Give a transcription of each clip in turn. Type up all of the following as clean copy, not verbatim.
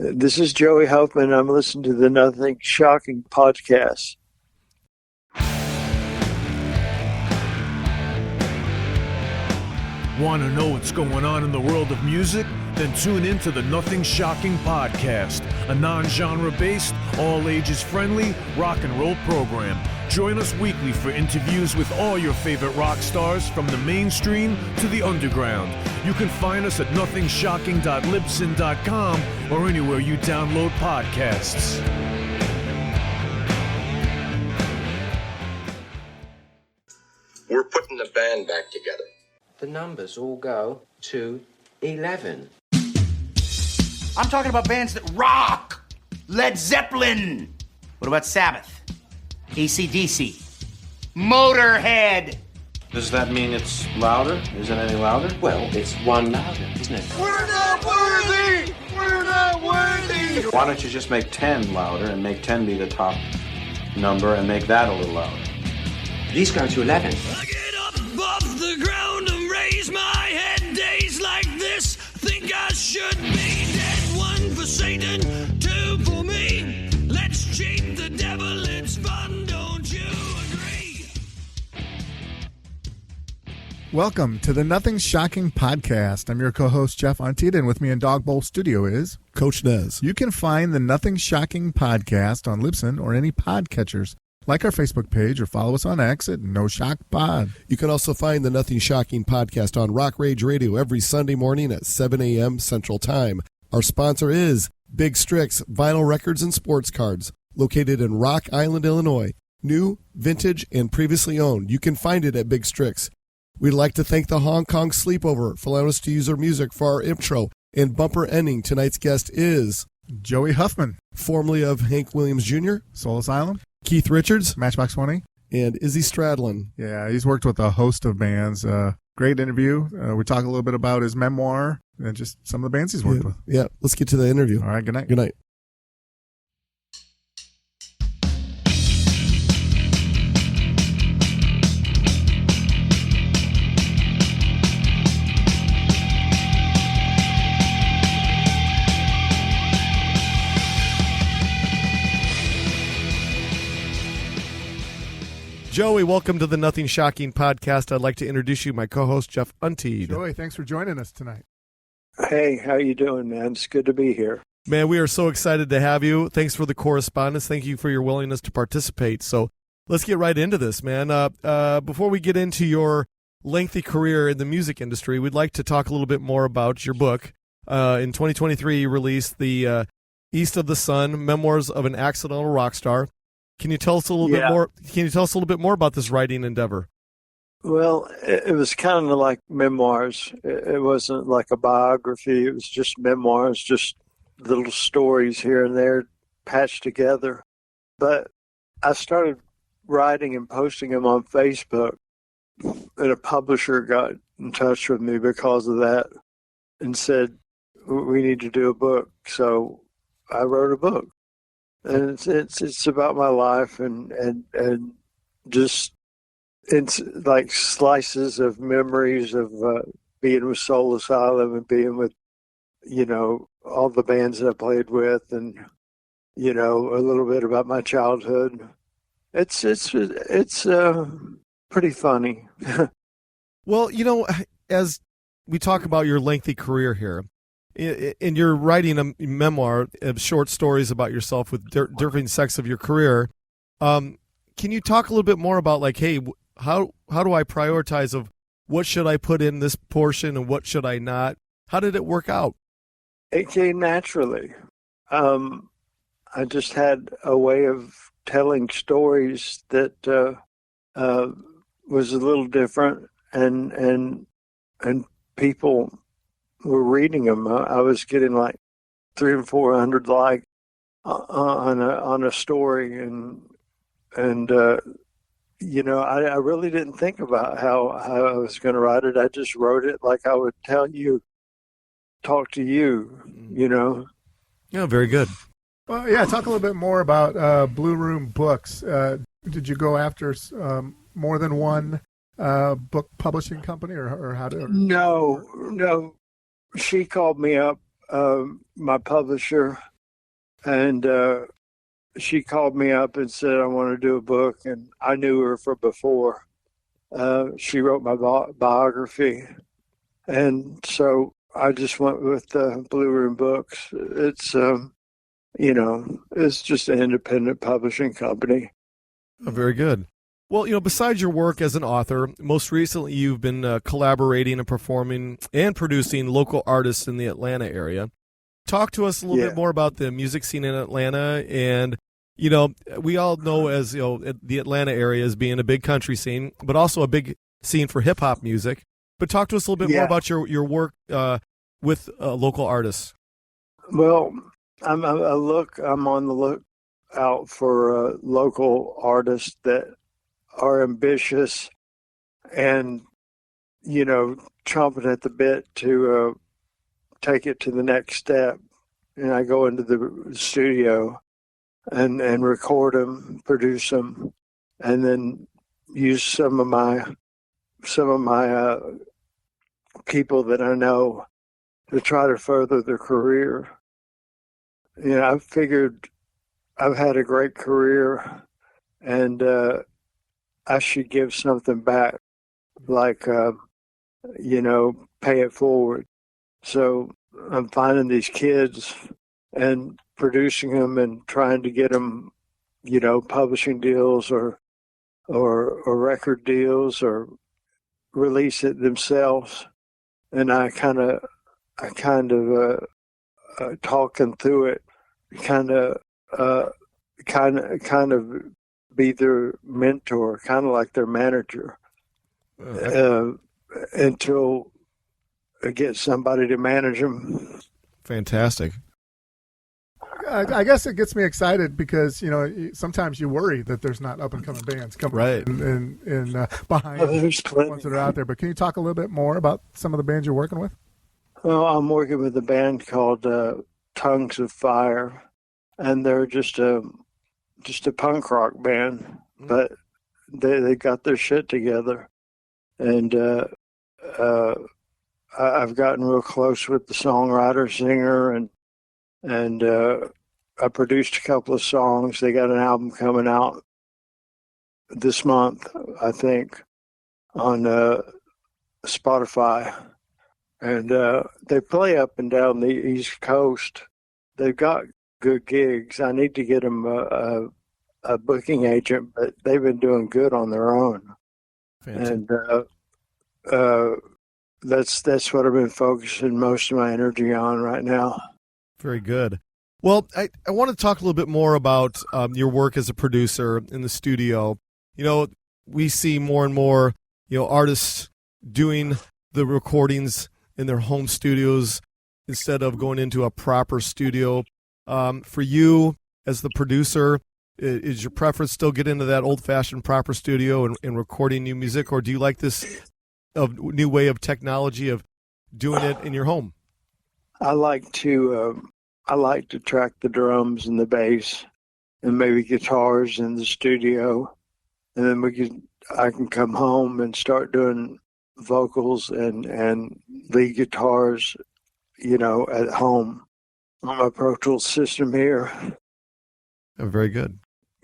This is Joey Huffman. I'm listening to the Nothing Shocking podcast. Want to know what's going on in the world of music? Then tune in to the Nothing Shocking podcast, a non-genre based, all ages friendly rock and roll program. Join us weekly for interviews with all your favorite rock stars from the mainstream to the underground. You can find us at nothingshocking.libsyn.com or anywhere you download podcasts. We're putting the band back together. The numbers all go to 11. I'm talking about bands that rock. Led Zeppelin. What about Sabbath? AC/DC. Motorhead. Does that mean it's louder? Is it any louder? Well, it's one louder, isn't it? We're not worthy! We're not worthy! Why don't you just make 10 louder and make 10 be the top number and make that a little louder? These go to 11. I get up off the ground and raise my head. Days like this, think I should be dead. One for Satan, two for me. Let's cheat the devil, it's fun, don't you agree? Welcome to the Nothing Shocking podcast. I'm your co-host, Jeff Antita, and with me in Dog Bowl Studio is Coach Nez. You can find the Nothing Shocking podcast on Libsyn or any podcatchers. Like our Facebook page or follow us on X at No Shock Pod. You can also find the Nothing Shocking podcast on Rock Rage Radio every Sunday morning at 7 a.m. Central Time. Our sponsor is Big Strix Vinyl Records and Sports Cards, located in Rock Island, Illinois. New, vintage, and previously owned. You can find it at Big Strix. We'd like to thank the Hong Kong Sleepover for allowing us to use their music for our intro and bumper ending. Tonight's guest is Joey Huffman, formerly of Hank Williams Jr., Soul Asylum, Keith Richards, Matchbox 20, and Izzy Stradlin. Yeah, he's worked with a host of bands. Great interview. We talk a little bit about his memoir and just some of the bands he's worked with. Yeah, let's get to the interview. All right, good night. Good night. Joey, welcome to the Nothing Shocking podcast. I'd like to introduce you, my co-host, Jeff Unteed. Joey, thanks for joining us tonight. Hey, how you doing, man? It's good to be here. Man, we are so excited to have you. Thanks for the correspondence. Thank you for your willingness to participate. So let's get right into this, man. Before we get into your lengthy career in the music industry, we'd like to talk a little bit more about your book. In 2023, you released the East of the Sun, Memoirs of an Accidental Rock Star. Can you tell us a little bit more? Can you tell us a little bit more about this writing endeavor? Well, it was kind of like memoirs. It wasn't like a biography. It was just memoirs, just little stories here and there patched together. But I started writing and posting them on Facebook, and a publisher got in touch with me because of that and said, we need to do a book. So I wrote a book. And it's about my life and just it's like slices of memories of being with Soul Asylum and being with, all the bands that I played with, and a little bit about my childhood. It's pretty funny. Well, as we talk about your lengthy career here, and you're writing a memoir of short stories about yourself with different sects of your career. Can you talk a little bit more about, like, hey, how do I prioritize of what should I put in this portion and what should I not? How did it work out? It came naturally. I just had a way of telling stories that was a little different, and people were reading them. I was getting like 300 and 400 likes on a story, and I really didn't think about how I was going to write it. I just wrote it like I would talk to you. Yeah, very good. Well, yeah, talk a little bit more about Blue Room Books. Did you go after more than one book publishing company, or how did? No. She called me up, my publisher, And she called me up and said, I want to do a book. And I knew her from before. She wrote my biography. And so I just went with Blue Room Books. It's, it's just an independent publishing company. Oh, very good. Well, besides your work as an author, most recently you've been collaborating and performing and producing local artists in the Atlanta area. Talk to us a little bit more about the music scene in Atlanta. And, we all know as, the Atlanta area as being a big country scene, but also a big scene for hip-hop music. But talk to us a little bit more about your work with local artists. Well, I'm on the lookout for local artists that are ambitious and, chomping at the bit to take it to the next step. And I go into the studio and record them, produce them, and then use some of my people that I know to try to further their career. I figured I've had a great career, and I should give something back, like, pay it forward. So I'm finding these kids and producing them and trying to get them, publishing deals or record deals or release it themselves. And I kind of talking through it, kind of be their mentor, kind of like their manager, until I get somebody to manage them. Fantastic. I guess it gets me excited because sometimes you worry that there's not up and coming bands coming in behind the ones that are out there. But can you talk a little bit more about some of the bands you're working with? Well, I'm working with a band called Tongues of Fire, and they're just a punk rock band, but they got their shit together, and I've gotten real close with the songwriter, singer, and I produced a couple of songs. They got an album coming out this month, I think, on Spotify. And they play up and down the East Coast. They've got good gigs. I need to get them a booking agent, but they've been doing good on their own. Fantastic. And that's what I've been focusing most of my energy on right now. Very good. Well, I want to talk a little bit more about your work as a producer in the studio. We see more and more, artists doing the recordings in their home studios instead of going into a proper studio. For you as the producer, is your preference still get into that old-fashioned proper studio and recording new music, or do you like this new way of technology of doing it in your home? I like to track the drums and the bass and maybe guitars in the studio, and then I can come home and start doing vocals and lead guitars, at home on my Pro Tools system here. Oh, very good.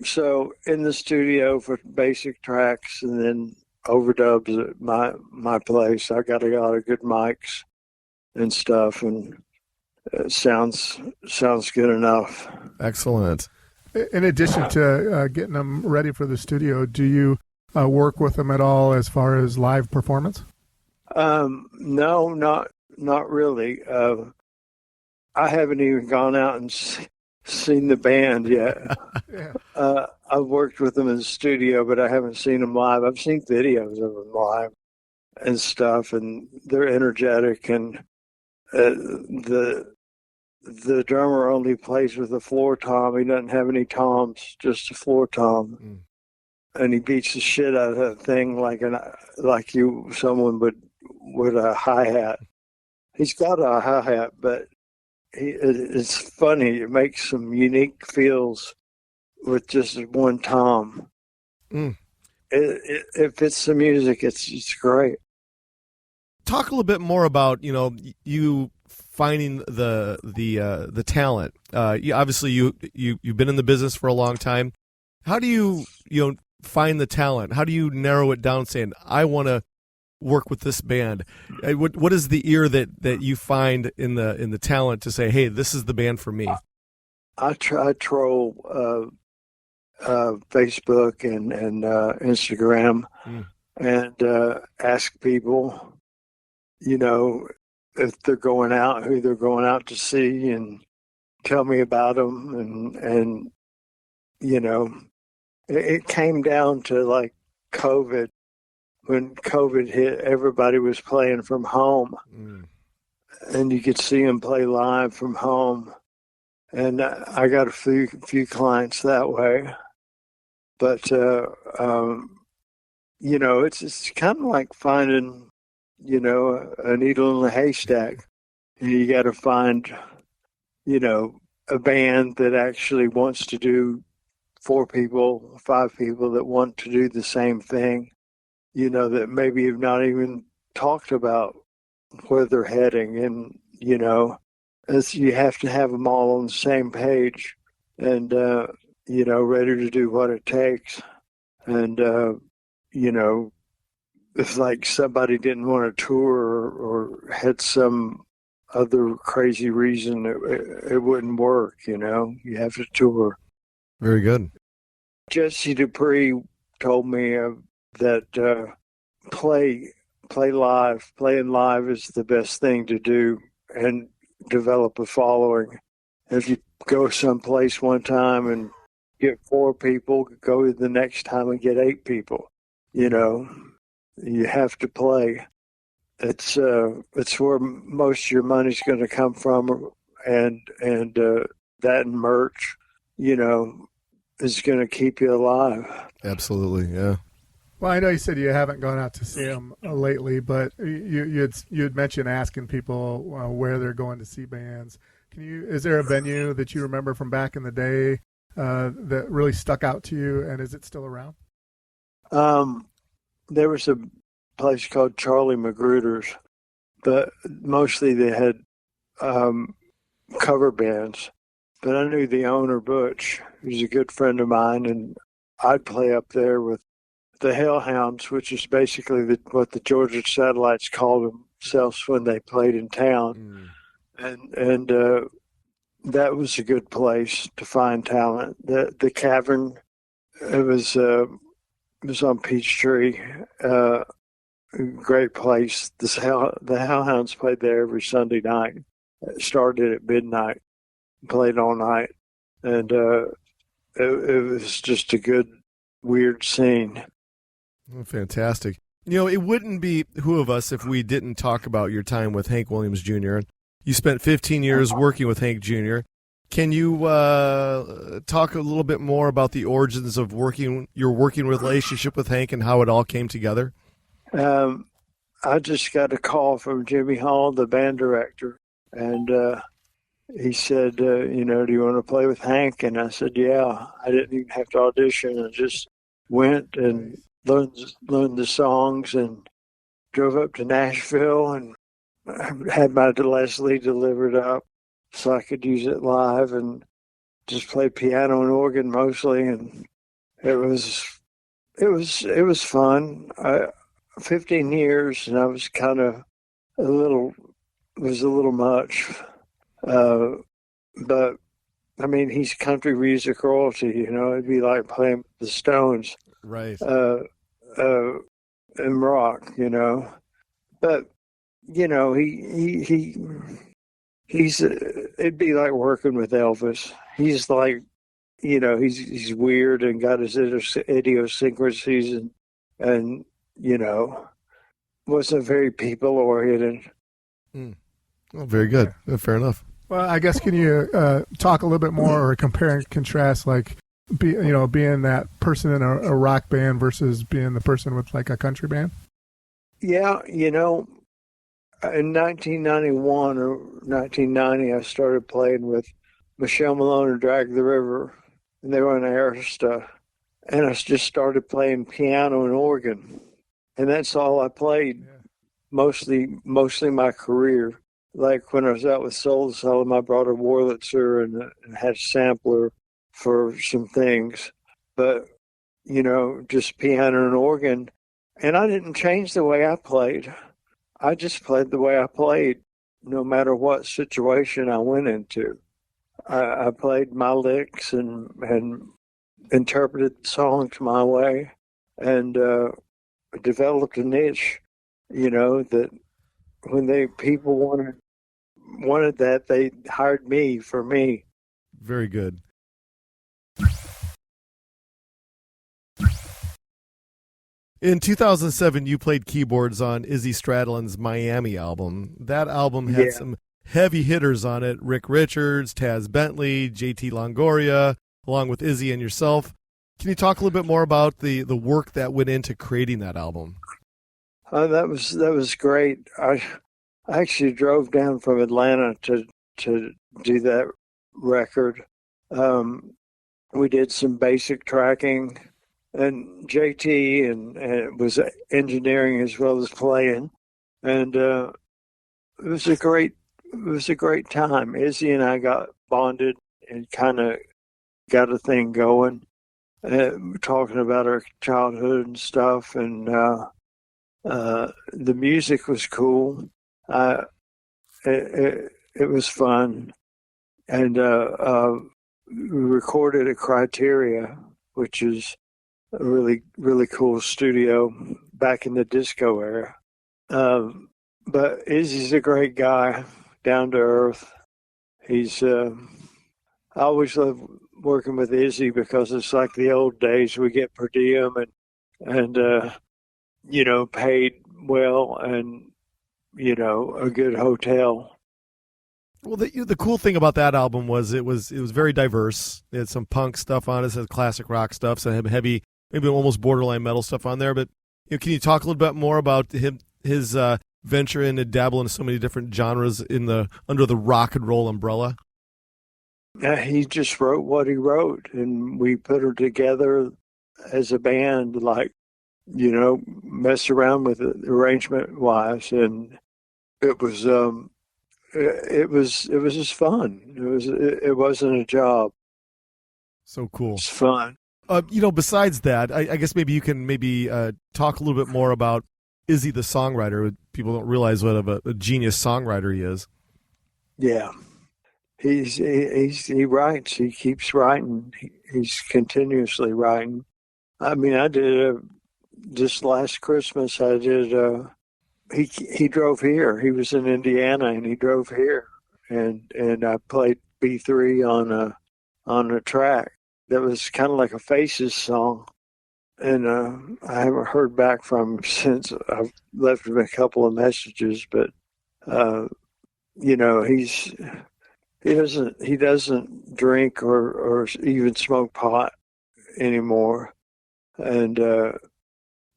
So in the studio for basic tracks, and then overdubs at my place. I got a lot of good mics and stuff, and it sounds good enough. Excellent. In addition to getting them ready for the studio, do you work with them at all as far as live performance? No, not really. I haven't even gone out and seen the band yet. Yeah. I've worked with them in the studio, but I haven't seen them live. I've seen videos of them live and stuff, and they're energetic. And the drummer only plays with a floor tom. He doesn't have any toms, just a floor tom, and he beats the shit out of that thing like someone would with a hi-hat. He's got a hi-hat, but it's funny. It makes some unique feels with just one tom. It fits the music. It's great. Talk a little bit more about, you finding the talent. Obviously you've been in the business for a long time. How do you find the talent? How do you narrow it down, saying I want to work with this band? What is the ear that you find in the talent to say, hey, this is the band for me? I troll Facebook and Instagram and ask people, if they're going out, who they're going out to see, and tell me about them. And it came down to like COVID. When COVID hit, everybody was playing from home, and you could see them play live from home. And I got a few clients that way. But, it's kind of like finding, a needle in a haystack. And you got to find, a band that actually wants to do 4 people, 5 people that want to do the same thing, that maybe have not even talked about where they're heading. And, you have to have them all on the same page and, ready to do what it takes. And, if like somebody didn't want to tour or had some other crazy reason, it wouldn't work, you have to tour. Very good. Jesse Dupree told me that playing live is the best thing to do and develop a following. If you go someplace one time and get 4 people, go the next time and get 8 people. You have to play. It's where most of your money's going to come from, and that and merch, is going to keep you alive. Absolutely, yeah. Well, I know you said you haven't gone out to see them lately, but you had mentioned asking people where they're going to see bands. Is there a venue that you remember from back in the day that really stuck out to you, and is it still around? There was a place called Charlie Magruder's, but mostly they had cover bands. But I knew the owner, Butch, who's a good friend of mine, and I'd play up there with the Hellhounds, which is basically what the Georgia Satellites called themselves when they played in town. And that was a good place to find talent. The Cavern, it was on Peachtree, great place. The Hellhounds played there every Sunday night. It started at midnight, played all night, and it was just a good, weird scene. Oh, fantastic. It wouldn't be who of us if we didn't talk about your time with Hank Williams Jr. You spent 15 years working with Hank Jr. Can you talk a little bit more about the origins of your working relationship with Hank and how it all came together? I just got a call from Jimmy Hall, the band director, and he said, do you want to play with Hank? And I said, yeah. I didn't even have to audition. I just went and learned the songs and drove up to Nashville and had my Leslie delivered up so I could use it live, and just play piano and organ mostly. And it was fun. 15 years, and I was kind of a little much. But I mean, he's country music royalty, it'd be like playing the Stones. Right. And rock, but he's it'd be like working with Elvis. He's like, he's weird and got his idiosyncrasies and wasn't very people oriented. Well, very good. Fair enough. Well, I guess, can you talk a little bit more or compare and contrast, like, being that person in a rock band versus being the person with like a country band? Yeah, in 1991 or 1990, I started playing with Michelle Malone and Drag the River, and they were in Arista, and I just started playing piano and organ, and that's all I played mostly my career. like when I was out with Soul Asylum, I brought a Wurlitzer and had a sampler for some things, but just piano and organ. And I didn't change the way I played. I just played the way I played, no matter what situation I went into. I played my licks and interpreted the songs my way, and developed a niche. That when people wanted that, they hired me for me. Very good. In 2007, you played keyboards on Izzy Stradlin's Miami album. That album had some heavy hitters on it: Rick Richards, Taz Bentley, JT Longoria, along with Izzy and yourself. Can you talk a little bit more about the work that went into creating that album? That was great. I actually drove down from Atlanta to do that record. We did some basic tracking, and JT and was engineering as well as playing, and it was a great time. Izzy and I got bonded and kind of got a thing going, talking about our childhood and stuff, and the music was cool. It was fun, and we recorded at Criteria, which is a really, really cool studio back in the disco era. But Izzy's a great guy, down to earth. He's I always love working with Izzy because it's like the old days. We get per diem and paid well, and a good hotel. Well, the cool thing about that album was it was very diverse. It had some punk stuff on it, it had classic rock stuff, some heavy, maybe almost borderline metal stuff on there. But can you talk a little bit more about his venture in to dabble into so many different genres under the rock and roll umbrella? He just wrote what he wrote, and we put her together as a band, like, mess around with it arrangement wise, and it was just fun. It wasn't a job. So cool. It's fun. Besides that, I guess maybe you can talk a little bit more about Izzy the songwriter. People don't realize what of a genius songwriter he is. Yeah. He writes. He keeps writing. He's continuously writing. I mean, I did just last Christmas. I did. He drove here. He was in Indiana, and he drove here, and I played B3 on a track that was kind of like a Faces song, and I haven't heard back from him since. I've left him a couple of messages, but he doesn't drink or even smoke pot anymore, and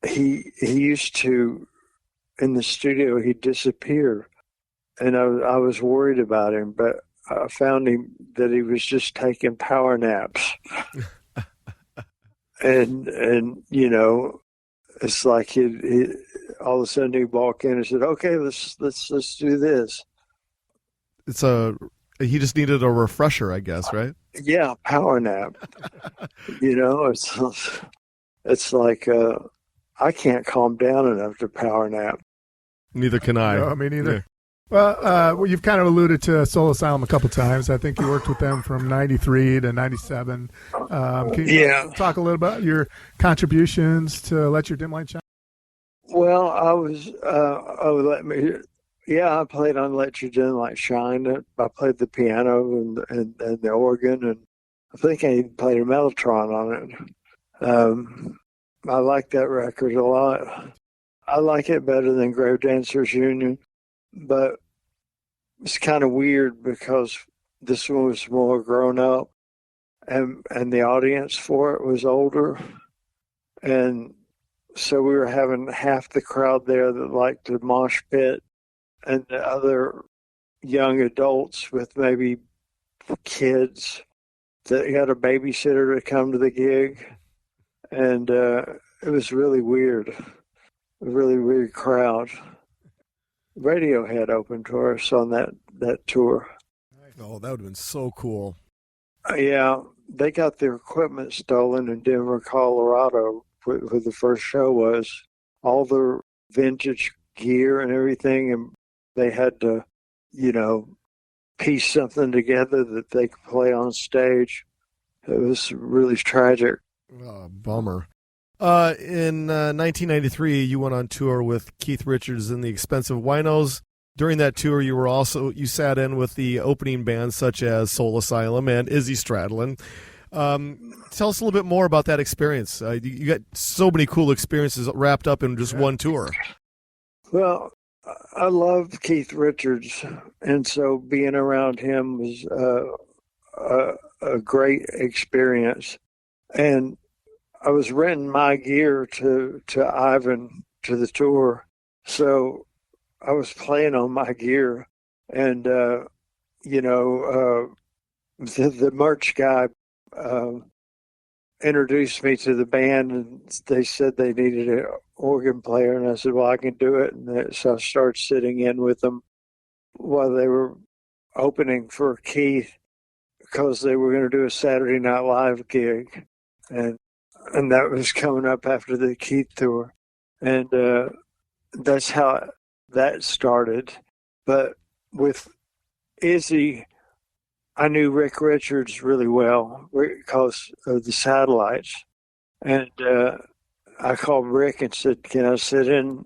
he used to. In the studio, he'd disappear, and I was worried about him, but I found him that he was just taking power naps. and it's like he all of a sudden he'd walk in and said, "Okay, let's do this." He just needed a refresher, I guess, right? Yeah, power nap. It's like I can't calm down enough to power nap. Neither can I. No, me neither. Yeah. Well, you've kind of alluded to Soul Asylum a couple times. I think you worked with them from 93 to 97. Can you talk a little about your contributions to Let Your Dim Light Shine? Well, I played on Let Your Dim Light Shine. I played the piano and the organ, and I think I even played a mellotron on it. I like that record a lot. I like it better than Grave Dancers Union, but it's kind of weird because this one was more grown up, and the audience for it was older, and so we were having half the crowd there that liked the mosh pit, and the other young adults with maybe kids that had a babysitter to come to the gig, and it was really weird. A really weird crowd. Radiohead opened for us on that tour. Oh, that would have been so cool. Yeah, they got their equipment stolen in Denver, Colorado, where the first show was. All their vintage gear and everything, and they had to, piece something together that they could play on stage. It was really tragic. Oh, bummer. In 1993, you went on tour with Keith Richards and the X-pensive Winos. During that tour, you sat in with the opening bands such as Soul Asylum and Izzy Stradlin. Tell us a little bit more about that experience. You got so many cool experiences wrapped up in just one tour. Well, I love Keith Richards, and so being around him was a great experience. And I was renting my gear to Ivan to the tour, so I was playing on my gear, and the merch guy introduced me to the band, and they said they needed an organ player, and I said, well, I can do it. And so I started sitting in with them while they were opening for Keith, because they were going to do a Saturday Night Live gig, and that was coming up after the Keith tour, and that's how that started. But with Izzy, I knew Rick Richards really well because of the Satellites, and I called Rick and said, can I sit in,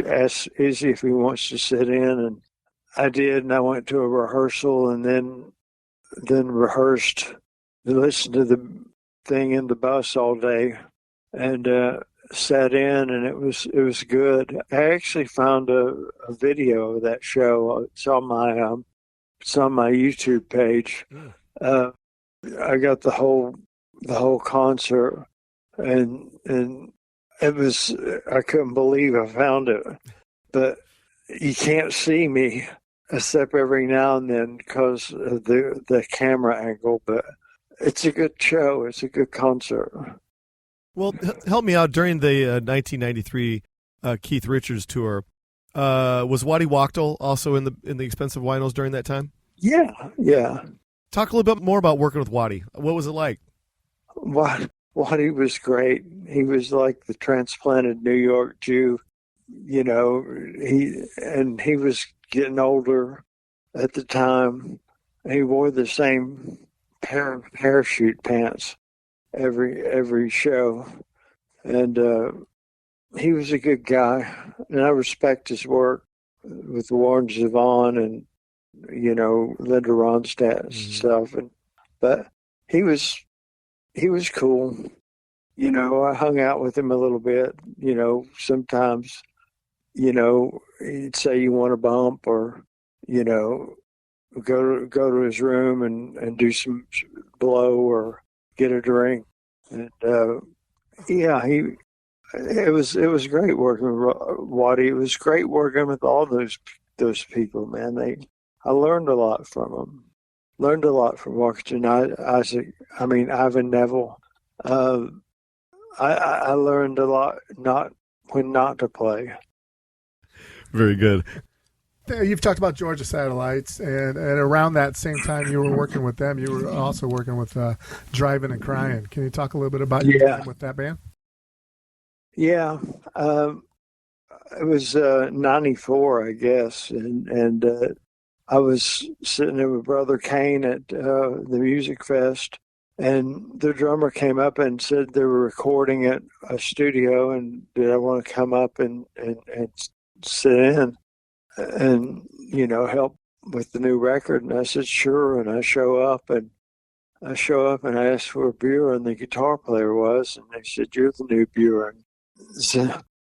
ask Izzy if he wants to sit in, and I did, and I went to a rehearsal and then rehearsed, listened to the thing in the bus all day, and sat in, and it was good. I actually found a video of that show. It's on my YouTube page. I got the whole concert, and it was, I couldn't believe I found it. But you can't see me except every now and then because of the camera angle. But it's a good show. It's a good concert. Well, help me out. During the 1993 Keith Richards tour, was Waddy Wachtel also in the X-pensive Winos during that time? Yeah. Talk a little bit more about working with Waddy. What was it like? Waddy was great. He was like the transplanted New York Jew. He was getting older at the time. He wore the same pair of parachute pants every show, and he was a good guy, and I respect his work with Warren Zevon and Linda Ronstadt and stuff. But he was cool. I hung out with him a little bit. Sometimes he'd say you want a bump, or go to his room and do some blow or get a drink. And it was great working with Waddy. It was great working with all those people, man. I learned a lot from them. Learned a lot from Washington Isaac. Ivan Neville. I learned a lot when not to play. Very good. You've talked about Georgia Satellites, and around that same time you were working with them, you were also working with Drivin and Cryin. Can you talk a little bit about your time with that band? Yeah. It was 94, I guess, and I was sitting there with Brother Kane at the Music Fest, and the drummer came up and said they were recording at a studio, and did I want to come up and sit in and help with the new record? And I said sure. And I show up and I asked where Buren, the guitar player, was, and they said, you're the new Buren.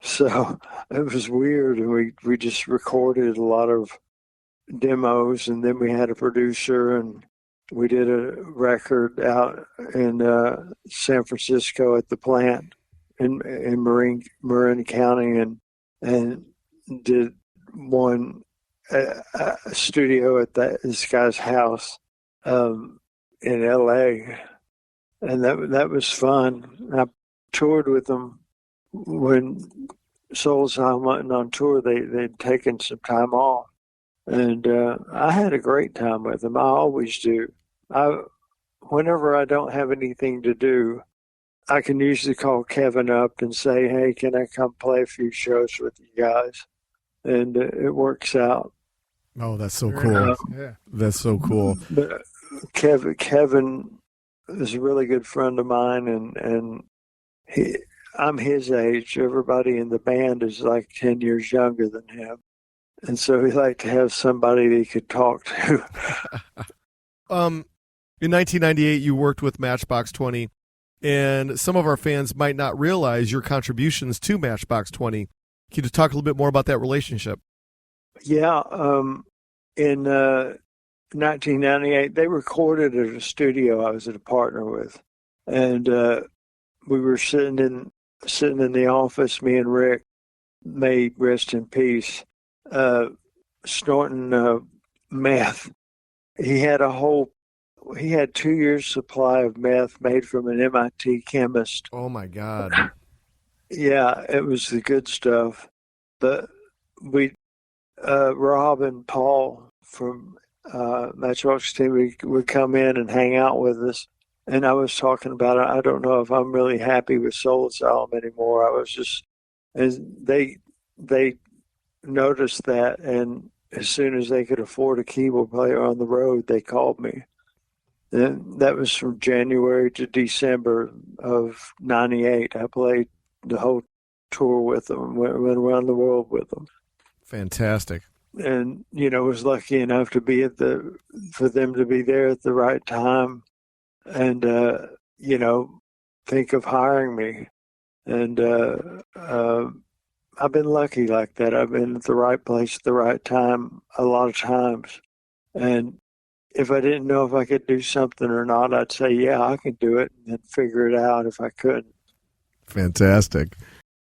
So it was weird, and we just recorded a lot of demos, and then we had a producer, and we did a record out in San Francisco at the plant in Marin County, and did one a studio at this guy's house in LA, and that was fun. I toured with them when Soul Asylum went on tour, they'd taken some time off. And I had a great time with them. I always do. Whenever I don't have anything to do, I can usually call Kevin up and say, hey, can I come play a few shows with you guys? And it works out. Oh, that's so cool. Yeah. That's so cool. But Kevin is a really good friend of mine, and I'm his age. Everybody in the band is like 10 years younger than him. And so he liked to have somebody that he could talk to. In 1998, you worked with Matchbox 20, and some of our fans might not realize your contributions to Matchbox 20. Can you talk a little bit more about that relationship? Yeah. In 1998, they recorded at a studio I was a partner with. And we were sitting in the office, me and Rick, may rest in peace, snorting meth. He had 2 years supply of meth made from an MIT chemist. Oh my God. Yeah, it was the good stuff. But Rob and Paul from Matchbox team would come in and hang out with us. And I was talking about it. I don't know if I'm really happy with Soul Asylum anymore. I was just, and they noticed that, and as soon as they could afford a keyboard player on the road, they called me. And that was from January to December of '98. I played the whole tour with them, went around the world with them. Fantastic. And, was lucky enough to be for them to be there at the right time and, think of hiring me. And I've been lucky like that. I've been at the right place at the right time a lot of times. And if I didn't know if I could do something or not, I'd say, yeah, I can do it, and then figure it out if I couldn't. Fantastic.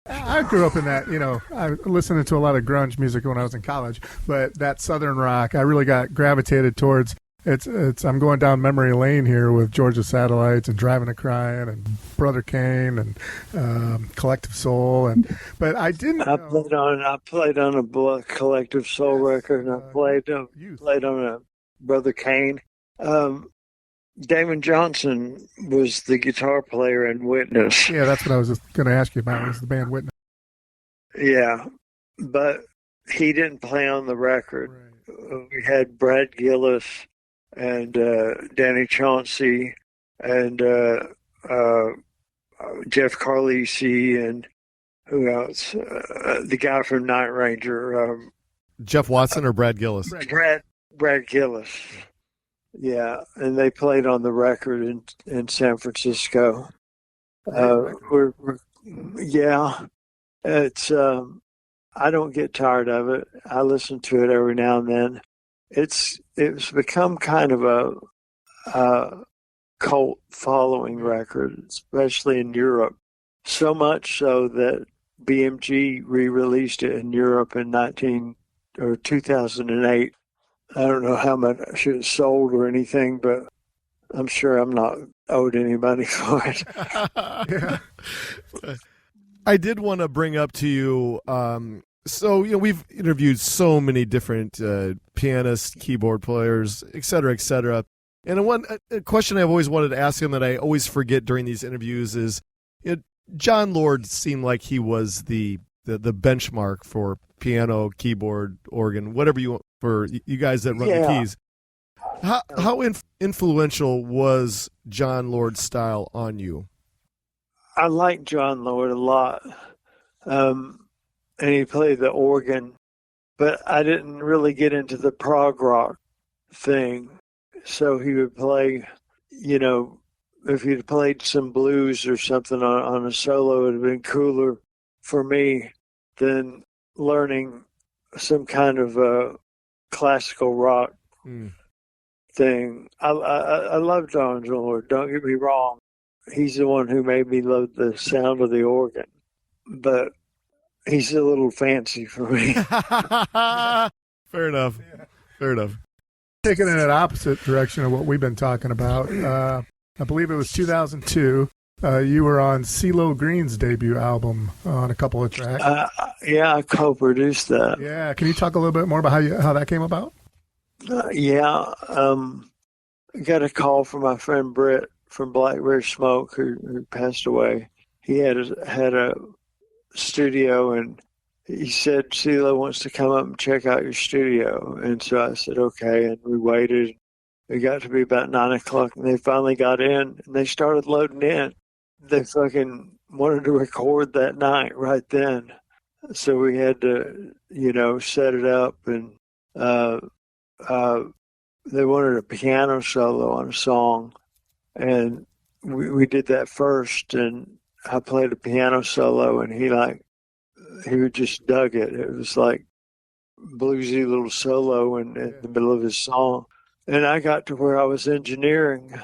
I grew up in that, I listened to a lot of grunge music when I was in college, but that Southern rock, I really got gravitated towards. I'm going down memory lane here with Georgia Satellites and Drivin' a Cryin' and Brother Kane and Collective Soul, but I didn't. I played on a Collective Soul record, and I played on a Brother Kane. Damon Johnson was the guitar player in Witness. Yeah, that's what I was just going to ask you about. Was the band Witness? Yeah, but he didn't play on the record. Right. We had Brad Gillis and Danny Chauncey and Jeff Carlisi and who else? The guy from Night Ranger. Jeff Watson or Brad Gillis? Brad Gillis. Yeah, and they played on the record in San Francisco. It's I don't get tired of it. I listen to it every now and then. It's become kind of a cult following record, especially in Europe. So much so that BMG re-released it in Europe in 2008. I don't know how much it sold or anything, but I'm sure I'm not owed anybody for it. Yeah. I did want to bring up to you, we've interviewed so many different pianists, keyboard players, et cetera, et cetera. And a question I've always wanted to ask him that I always forget during these interviews is, John Lord seemed like he was the benchmark for piano, keyboard, organ, whatever you want, for you guys that run the keys. How influential was John Lord's style on you? I like John Lord a lot. And he played the organ, but I didn't really get into the prog rock thing. So he would play, if he'd played some blues or something on a solo, it would have been cooler for me than learning some kind of classical rock thing. I love John Lord, don't get me wrong. He's the one who made me love the sound of the organ, but he's a little fancy for me. Fair enough. Yeah. Fair enough. Taking it in an opposite direction of what we've been talking about. I believe it was 2002. You were on Cee-Lo Green's debut album on a couple of tracks. Yeah, I co-produced that. Yeah, can you talk a little bit more about how that came about? I got a call from my friend Britt from Blackberry Smoke, who passed away. He had a studio, and he said, Cee-Lo wants to come up and check out your studio. And so I said, okay, and we waited. It got to be about 9 o'clock, and they finally got in, and they started loading in. They fucking wanted to record that night right then. So we had to, set it up, and they wanted a piano solo on a song, and we did that first, and I played a piano solo, and he just dug it. It was like bluesy little solo in the middle of his song. And I got to where I was engineering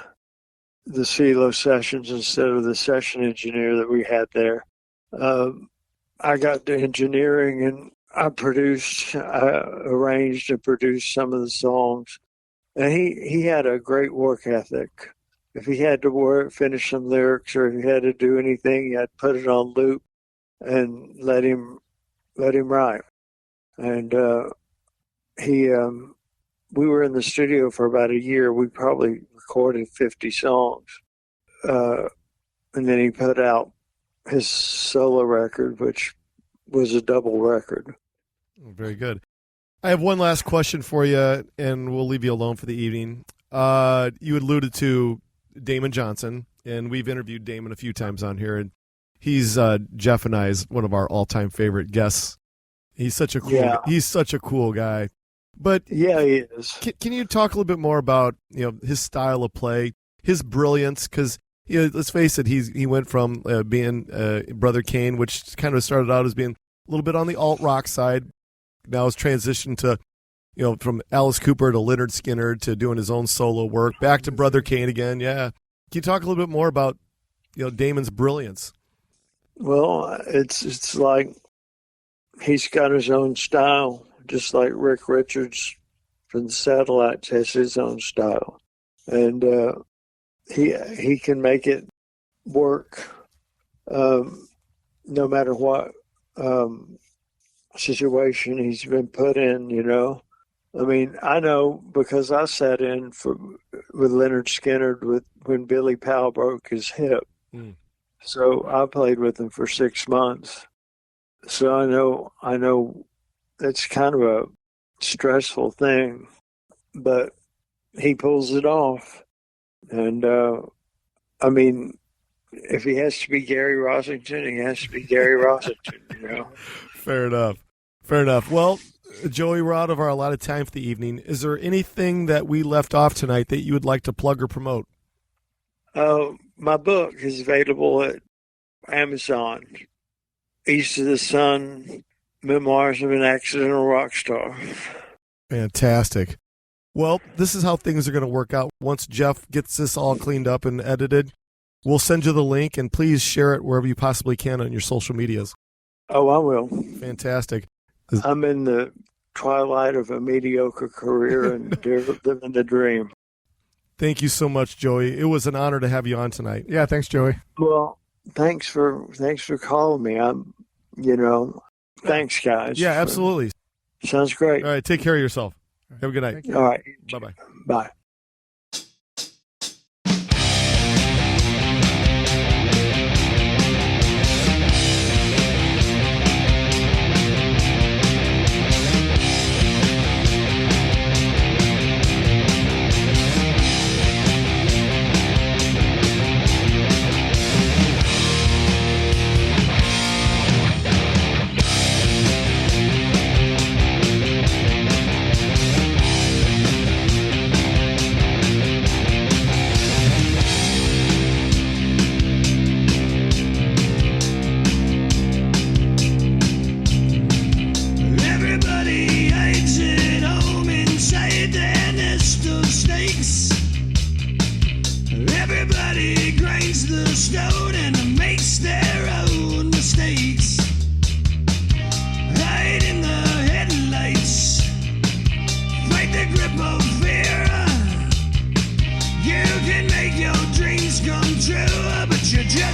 the Cee-Lo sessions instead of the session engineer that we had there. I got to engineering, and I arranged and produced some of the songs. And he had a great work ethic. If he had to finish some lyrics, or if he had to do anything, he had to put it on loop and let him write. And we were in the studio for about a year. We probably recorded 50 songs. And then he put out his solo record, which was a double record. Very good. I have one last question for you, and we'll leave you alone for the evening. You alluded to Damon Johnson, and we've interviewed Damon a few times on here, and he's Jeff and I is one of our all-time favorite guests. He's such a cool guy. But yeah, he is. Can you talk a little bit more about his style of play, his brilliance? Because let's face it, he went from being Brother Kane, which kind of started out as being a little bit on the alt rock side. Now has transitioned to, from Alice Cooper to Lynyrd Skynyrd to doing his own solo work, back to Brother Kane again. Yeah. Can you talk a little bit more about, Damon's brilliance? Well, it's like he's got his own style, just like Rick Richards from the Satellites has his own style. And he can make it work no matter what situation he's been put in, I mean, I know because I sat in with Lynyrd Skynyrd when Billy Powell broke his hip. So I played with him for 6 months. So I know it's kind of a stressful thing, but he pulls it off. And I mean, if he has to be Gary Rossington, he has to be Gary Rossington, Fair enough. Well, Joey, we're out of our allotted time for the evening. Is there anything that we left off tonight that you would like to plug or promote? My book is available at Amazon. East of the Sun, Memoirs of an Accidental Rock Star. Fantastic. Well, this is how things are going to work out. Once Jeff gets this all cleaned up and edited, we'll send you the link, and please share it wherever you possibly can on your social medias. Oh, I will. Fantastic. I'm in the twilight of a mediocre career and living the dream. Thank you so much, Joey. It was an honor to have you on tonight. Yeah, thanks, Joey. Well, thanks for calling me. Thanks, guys. Yeah, absolutely. Sounds great. All right, take care of yourself. Have a good night. All right. Bye-bye. Bye. You can make your dreams come true, but you just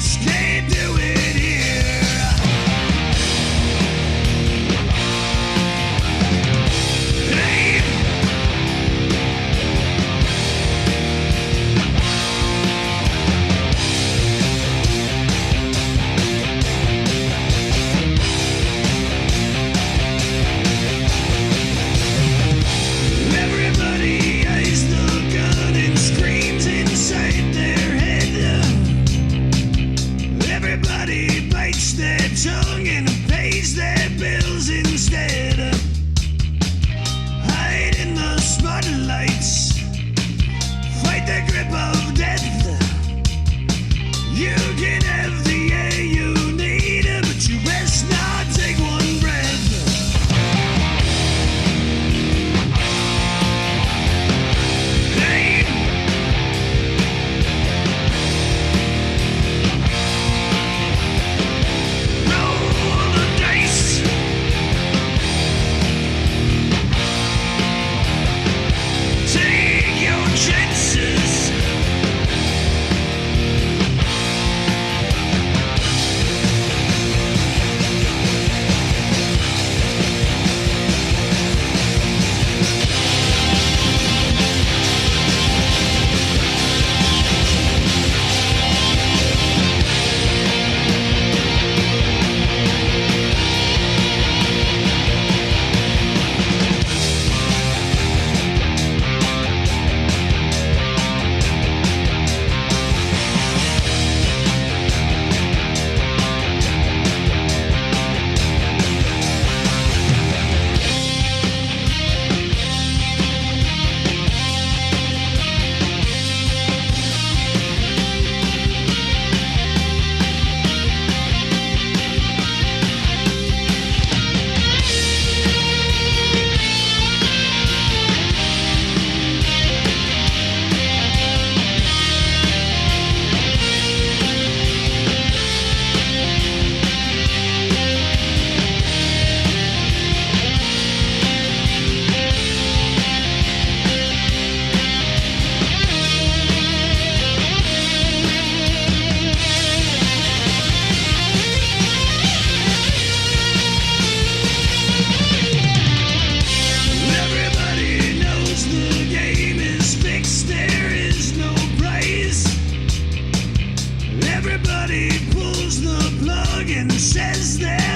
stand.